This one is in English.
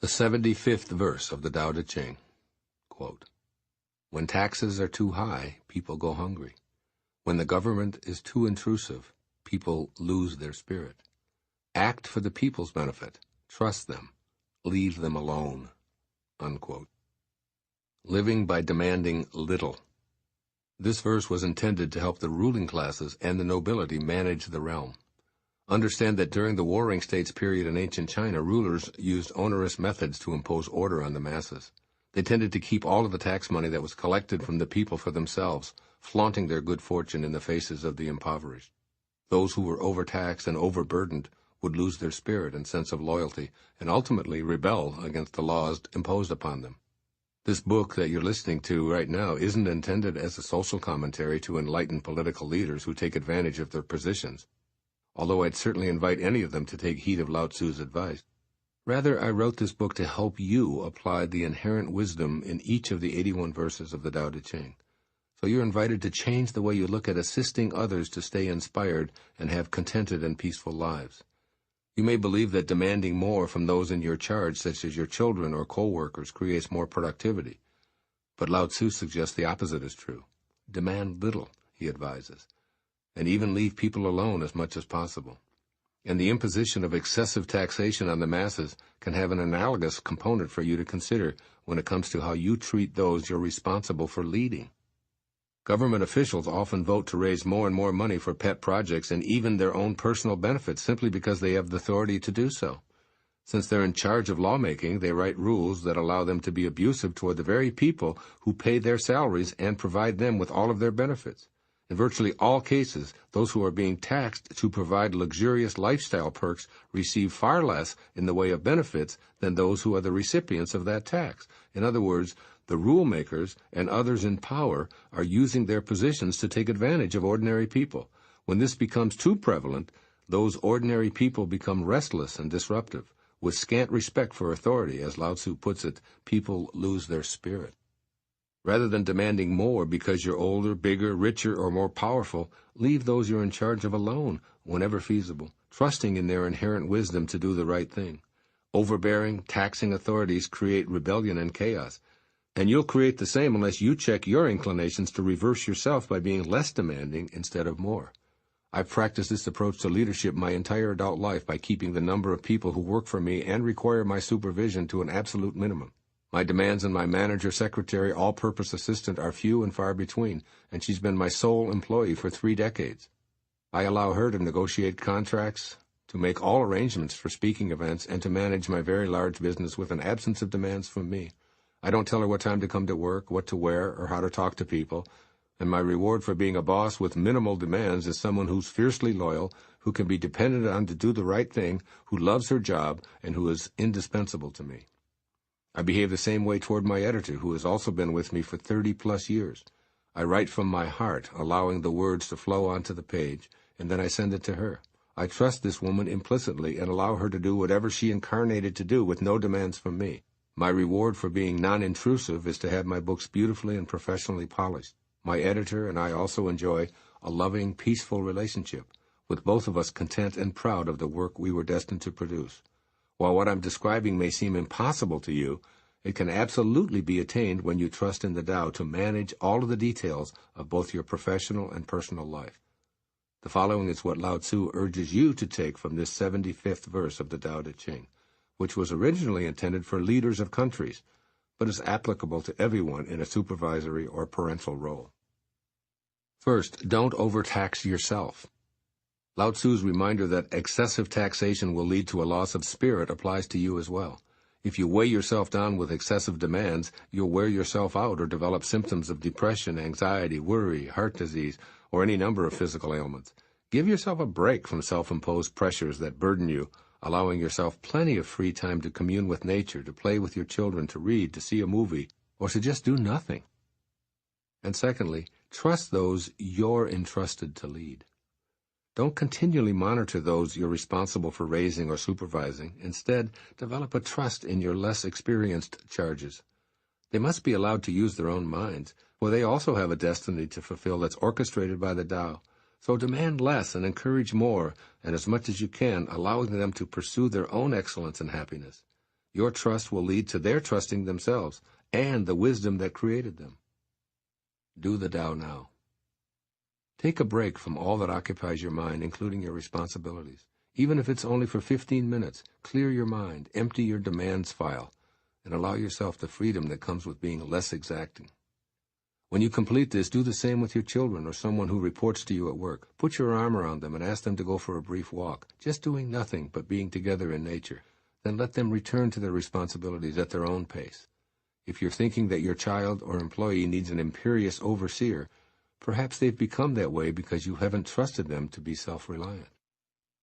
The 75th verse of the Tao Te Ching, quote, "When taxes are too high, people go hungry. When the government is too intrusive, people lose their spirit. Act for the people's benefit. Trust them. Leave them alone." Unquote. Living by demanding little. This verse was intended to help the ruling classes and the nobility manage the realm. Understand that during the Warring States period in ancient China, rulers used onerous methods to impose order on the masses. They tended to keep all of the tax money that was collected from the people for themselves, flaunting their good fortune in the faces of the impoverished. Those who were overtaxed and overburdened would lose their spirit and sense of loyalty, and ultimately rebel against the laws imposed upon them. This book that you're listening to right now isn't intended as a social commentary to enlighten political leaders who take advantage of their positions, although I'd certainly invite any of them to take heed of Lao Tzu's advice. Rather, I wrote this book to help you apply the inherent wisdom in each of the 81 verses of the Tao Te Ching. So you're invited to change the way you look at assisting others to stay inspired and have contented and peaceful lives. You may believe that demanding more from those in your charge, such as your children or co-workers, creates more productivity. But Lao Tzu suggests the opposite is true. Demand little, he advises, and even leave people alone as much as possible. And the imposition of excessive taxation on the masses can have an analogous component for you to consider when it comes to how you treat those you're responsible for leading. Government officials often vote to raise more and more money for pet projects and even their own personal benefits simply because they have the authority to do so. Since they're in charge of lawmaking, they write rules that allow them to be abusive toward the very people who pay their salaries and provide them with all of their benefits. In virtually all cases, those who are being taxed to provide luxurious lifestyle perks receive far less in the way of benefits than those who are the recipients of that tax. In other words, the rule makers and others in power are using their positions to take advantage of ordinary people. When this becomes too prevalent, those ordinary people become restless and disruptive. With scant respect for authority, as Lao Tzu puts it, people lose their spirit. Rather than demanding more because you're older, bigger, richer, or more powerful, leave those you're in charge of alone whenever feasible, trusting in their inherent wisdom to do the right thing. Overbearing, taxing authorities create rebellion and chaos, and you'll create the same unless you check your inclinations to reverse yourself by being less demanding instead of more. I've practiced this approach to leadership my entire adult life by keeping the number of people who work for me and require my supervision to an absolute minimum. My demands on my manager, secretary, all-purpose assistant are few and far between, and she's been my sole employee for 3 decades. I allow her to negotiate contracts, to make all arrangements for speaking events, and to manage my very large business with an absence of demands from me. I don't tell her what time to come to work, what to wear, or how to talk to people, and my reward for being a boss with minimal demands is someone who's fiercely loyal, who can be depended on to do the right thing, who loves her job, and who is indispensable to me. I behave the same way toward my editor, who has also been with me for 30-plus years. I write from my heart, allowing the words to flow onto the page, and then I send it to her. I trust this woman implicitly and allow her to do whatever she incarnated to do with no demands from me. My reward for being non-intrusive is to have my books beautifully and professionally polished. My editor and I also enjoy a loving, peaceful relationship, with both of us content and proud of the work we were destined to produce. While what I'm describing may seem impossible to you, it can absolutely be attained when you trust in the Tao to manage all of the details of both your professional and personal life. The following is what Lao Tzu urges you to take from this 75th verse of the Tao Te Ching, which was originally intended for leaders of countries, but is applicable to everyone in a supervisory or parental role. First, don't overtax yourself. Lao Tzu's reminder that excessive taxation will lead to a loss of spirit applies to you as well. If you weigh yourself down with excessive demands, you'll wear yourself out or develop symptoms of depression, anxiety, worry, heart disease, or any number of physical ailments. Give yourself a break from self-imposed pressures that burden you, allowing yourself plenty of free time to commune with nature, to play with your children, to read, to see a movie, or to just do nothing. And secondly, trust those you're entrusted to lead. Don't continually monitor those you're responsible for raising or supervising. Instead, develop a trust in your less experienced charges. They must be allowed to use their own minds, for they also have a destiny to fulfill that's orchestrated by the Tao. So demand less and encourage more, and as much as you can, allowing them to pursue their own excellence and happiness. Your trust will lead to their trusting themselves and the wisdom that created them. Do the Tao now. Take a break from all that occupies your mind, including your responsibilities. Even if it's only for 15 minutes, clear your mind, empty your demands file, and allow yourself the freedom that comes with being less exacting. When you complete this, do the same with your children or someone who reports to you at work. Put your arm around them and ask them to go for a brief walk, just doing nothing but being together in nature. Then let them return to their responsibilities at their own pace. If you're thinking that your child or employee needs an imperious overseer, perhaps they've become that way because you haven't trusted them to be self-reliant.